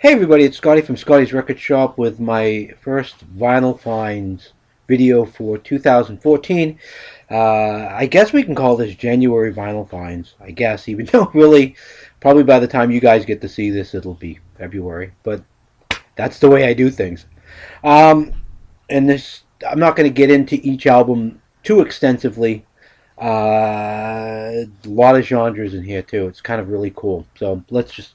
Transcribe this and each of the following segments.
Hey everybody, it's Scotty from Scotty's Record Shop with my first vinyl finds video for 2014. I guess we can call this January vinyl finds, I guess, even though really, probably by the time you guys get to see this, it'll be February. But that's the way I do things. Um, and this, I'm not going to get into each album too extensively. A lot of genres in here too. It's kind of really cool. So let's just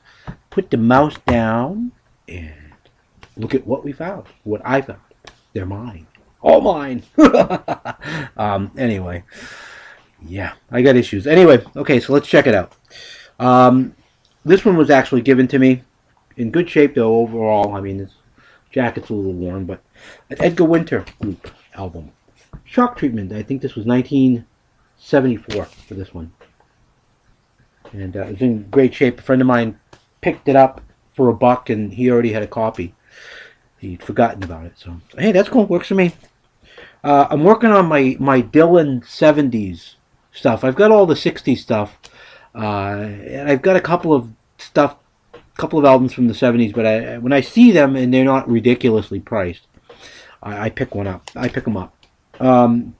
put the mouse down and look at what we found. What I found. They're mine. All mine. Anyway. Yeah, I got issues. Anyway, okay, so let's check it out. This one was actually given to me in good shape though overall. I mean, this jacket's a little worn, but an Edgar Winter group album. Shock Treatment. I think this was 1974 for this one. And it was in great shape. A friend of mine picked it up for $1 and he already had a copy. He'd forgotten about it. So, hey, that's cool. Works for me. I'm working on my Dylan 70s stuff. I've got all the 60s stuff. And I've got a couple of albums from the 70s, but when I see them and they're not ridiculously priced, I pick one up. I pick them up. So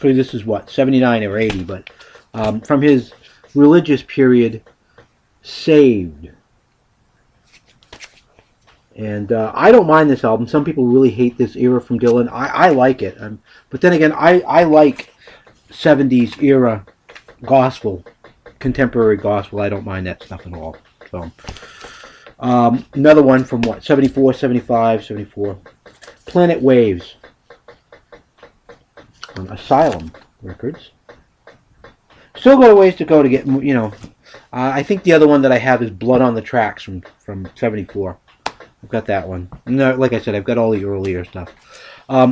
this is what, 79 or 80, but from his religious period, Saved. And I don't mind this album. Some people really hate this era from Dylan. I like it. But then again, I like 70s era gospel, contemporary gospel. I don't mind that stuff at all. So another one from what, 74, 75, 74. Planet Waves on Asylum Records. Still got a ways to go to get, you know. I think the other one that I have is Blood on the Tracks from 74. I've got that one. No, like I said, I've got all the earlier stuff.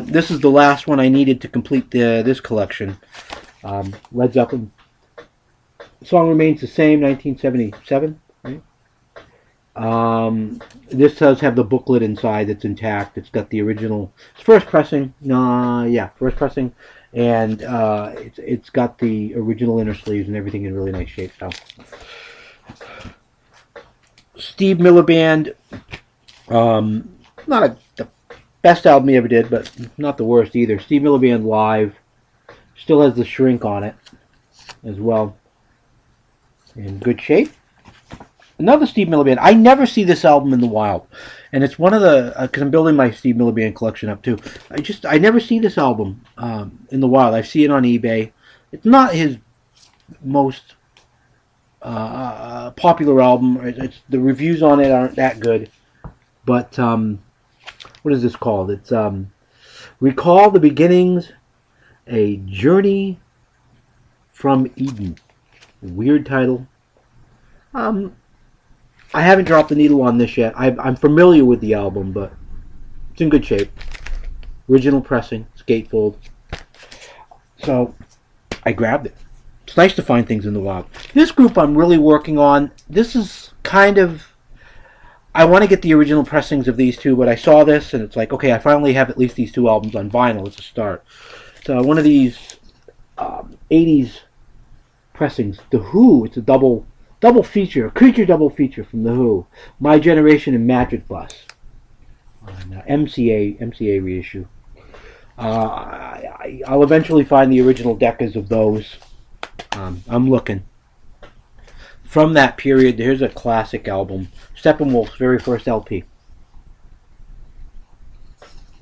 This is the last one I needed to complete this collection. Led Zeppelin. Song Remains the Same, 1977. Right? This does have the booklet inside that's intact. It's got the original. It's first pressing. Yeah, first pressing. And it's got the original inner sleeves and everything in really nice shape. So, Steve Miller Band, not the best album he ever did, but not the worst either. Steve Miller Band live, still has the shrink on it as well, in good shape. Another Steve Miller Band. I never see this album in the wild, and it's one of the because I'm building my Steve Miller Band collection up too. I never see this album in the wild. I see it on eBay. It's not his most popular album. The reviews on it aren't that good. But what is this called? It's Recall the Beginnings, a Journey from Eden. Weird title. I haven't dropped the needle on this yet. I'm familiar with the album, but it's in good shape. Original pressing, it's gatefold. So I grabbed it. It's nice to find things in the wild. This group I'm really working on. This is kind of, I want to get the original pressings of these two, but I saw this and it's like, okay, I finally have at least these two albums on vinyl. It's a start. So one of these 80s pressings, The Who. It's a double feature, a creature double feature from The Who. My Generation and Magic Bus. On MCA reissue. I'll eventually find the original Decas of those. I'm looking. From that period, here's a classic album. Steppenwolf's very first LP.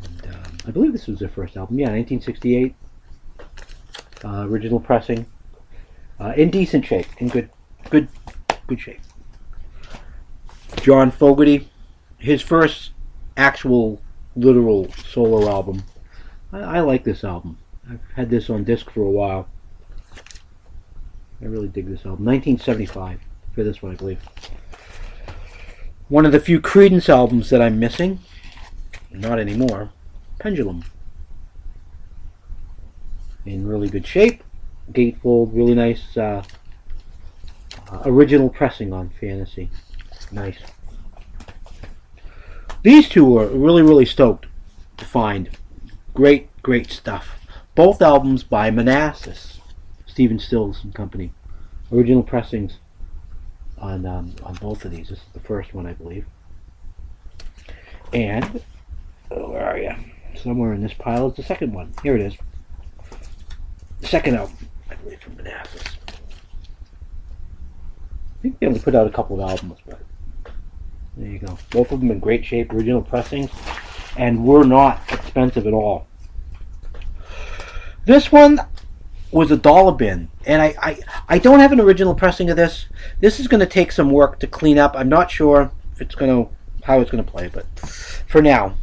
And, I believe this was their first album. Yeah, 1968. Original pressing. In decent shape. In good shape. John Fogerty, his first actual literal solo album. I like this album. I've had this on disc for a while. I really dig this album. 1975 for this one, I believe. One of the few Creedence albums that I'm missing. Not anymore. Pendulum. In really good shape. Gatefold, really nice original pressing on Fantasy. Nice. These two are really stoked to find. Great stuff. Both albums by Manassas, Stephen Stills and Company. Original pressings. on both of these. This is the first one, I believe. And where are you? Somewhere in this pile is the second one. Here it is. The second album, I believe, from Manassas. I think they only put out a couple of albums, but there you go. Both of them in great shape, original pressings, and were not expensive at all. This one was a dollar bin, and I don't have an original pressing of this. This is going to take some work to clean up. I'm not sure if it's going to how it's going to play, but for now,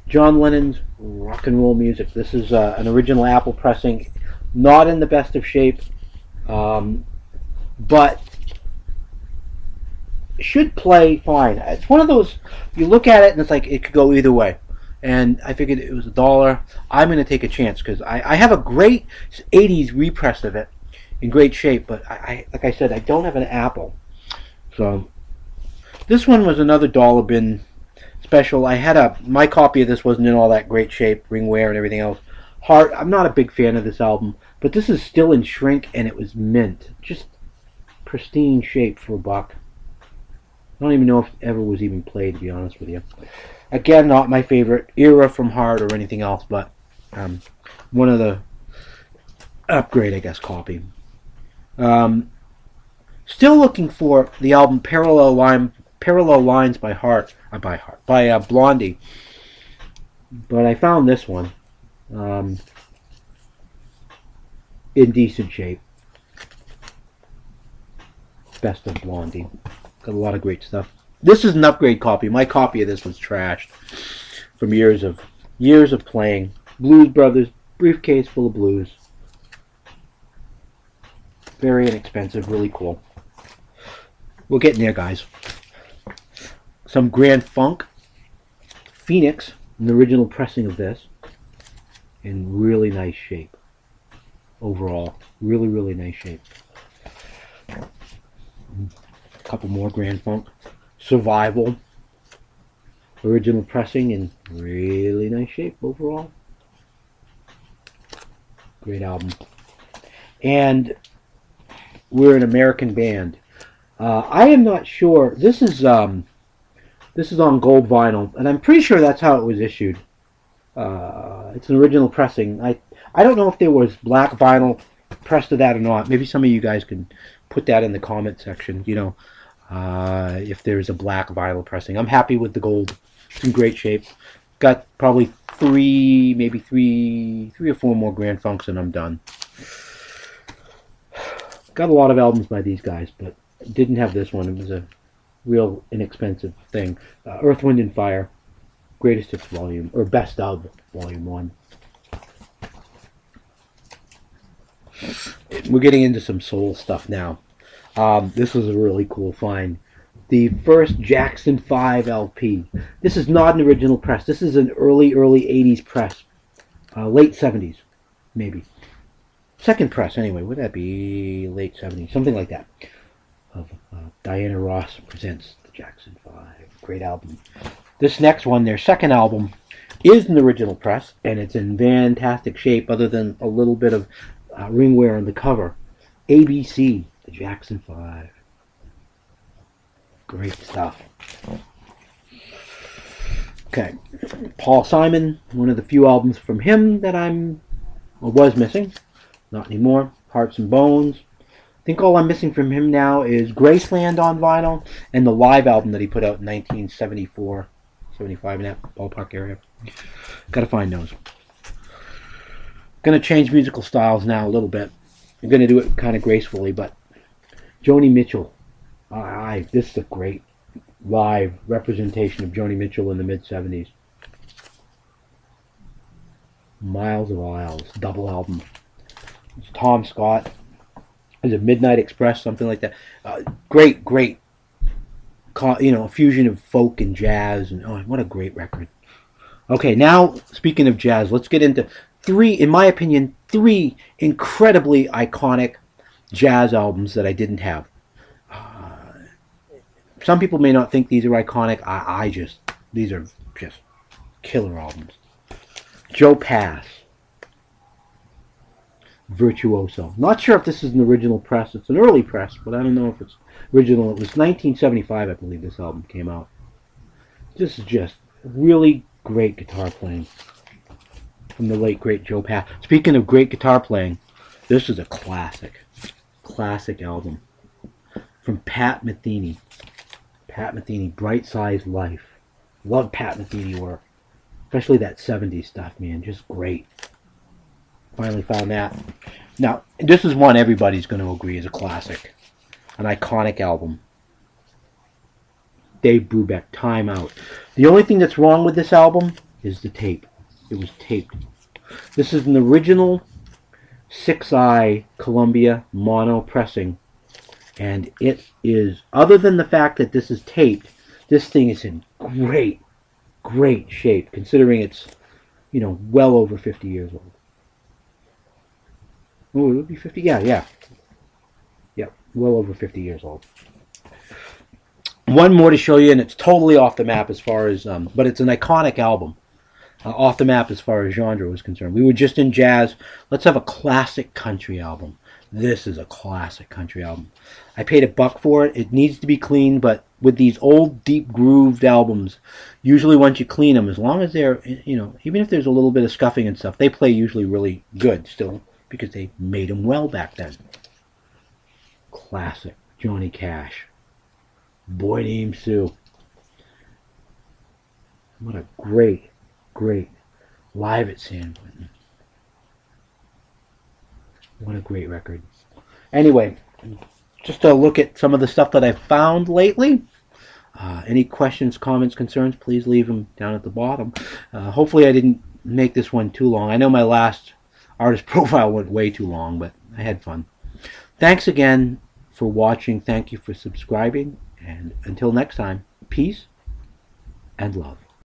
John Lennon's Rock and Roll Music. This is an original Apple pressing, not in the best of shape, but should play fine. It's one of those, you look at it and it's like it could go either way. And I figured it was a dollar. I'm going to take a chance because I have a great 80s repress of it in great shape, but like I said, I don't have an Apple. So this one was another dollar bin special. I had my copy of this wasn't in all that great shape, ring wear and everything else. I'm not a big fan of this album, but this is still in shrink and it was mint. Just pristine shape for $1. I don't even know if it ever was even played, to be honest with you. Again, not my favorite era from Hard or anything else, but one of the upgrade, I guess, copy. Still looking for the album Parallel Lines by Blondie, but I found this one in decent shape. Best of Blondie. Got a lot of great stuff. This is an upgrade copy. My copy of this was trashed from years of playing. Blues Brothers, briefcase full of blues. Very inexpensive, really cool. We're getting there, guys. Some Grand Funk, Phoenix, an original pressing of this, in really nice shape. Overall, really, really nice shape. A couple more Grand Funk. Survival, original pressing in really nice shape overall. Great album. And we're an American band. I am not sure. This is on gold vinyl, and I'm pretty sure that's how it was issued. It's an original pressing. I don't know if there was black vinyl pressed to that or not. Maybe some of you guys can put that in the comment section. You know. If there's a black vinyl pressing. I'm happy with the gold. It's in great shape. Got probably maybe three or four more Grand Funks and I'm done. Got a lot of albums by these guys, but didn't have this one. It was a real inexpensive thing. Earth, Wind and Fire, Greatest Hits Volume, or Best of Volume 1. We're getting into some soul stuff now. This was a really cool find. The first Jackson 5 LP. This is not an original press. This is an early 80s press. Late 70s, maybe. Second press, anyway. Would that be late 70s? Something like that. Of Diana Ross presents the Jackson 5. Great album. This next one, their second album, is an original press, and it's in fantastic shape other than a little bit of ring wear on the cover. ABC. The Jackson 5. Great stuff. Okay. Paul Simon, one of the few albums from him that was missing. Not anymore. Hearts and Bones. I think all I'm missing from him now is Graceland on vinyl and the live album that he put out in 1974, 75 in that ballpark area. Gotta find those. Gonna change musical styles now a little bit. I'm gonna do it kind of gracefully, but Joni Mitchell. This is a great live representation of Joni Mitchell in the mid-70s. Miles of Aisles, double album. It's Tom Scott. Is it Midnight Express, something like that? Great, a fusion of folk and jazz, and what a great record. Okay, now speaking of jazz, let's get into in my opinion, three incredibly iconic jazz albums that I didn't have. Some people may not think these are iconic. These are just killer albums. Joe Pass. virtuoso. Not sure if this is an original press. It's an early press, but I don't know if it's original. It was 1975, I believe, this album came out. This is just really great guitar playing from the late, great Joe Pass. Speaking of great guitar playing, this is a classic album from Pat Metheny. Pat Metheny, Bright Size Life. Love Pat Metheny work. Especially that 70s stuff, man. Just great. Finally found that. Now, this is one everybody's going to agree is a classic. An iconic album. Dave Brubeck, Time Out. The only thing that's wrong with this album is the tape. It was taped. This is an original 6i Columbia mono pressing. And it is, other than the fact that this is taped, this thing is in great shape, considering it's, well over 50 years old. Oh, it would be 50? Yeah, well over 50 years old. One more to show you, and it's totally off the map as far as, but it's an iconic album. Off the map as far as genre was concerned. We were just in jazz. Let's have a classic country album. This is a classic country album. I paid $1 for it. It needs to be cleaned, but with these old, deep grooved albums, usually once you clean them, as long as they're, even if there's a little bit of scuffing and stuff, they play usually really good still, because they made them well back then. Classic. Johnny Cash. Boy Named Sue. What a great live at San Quentin. What a great record. Anyway, just a look at some of the stuff that I've found lately. Any questions, comments, concerns, please leave them down at the bottom. Hopefully I didn't make this one too long. I know my last artist profile went way too long, but I had fun. Thanks again for watching. Thank you for subscribing. And until next time, peace and love.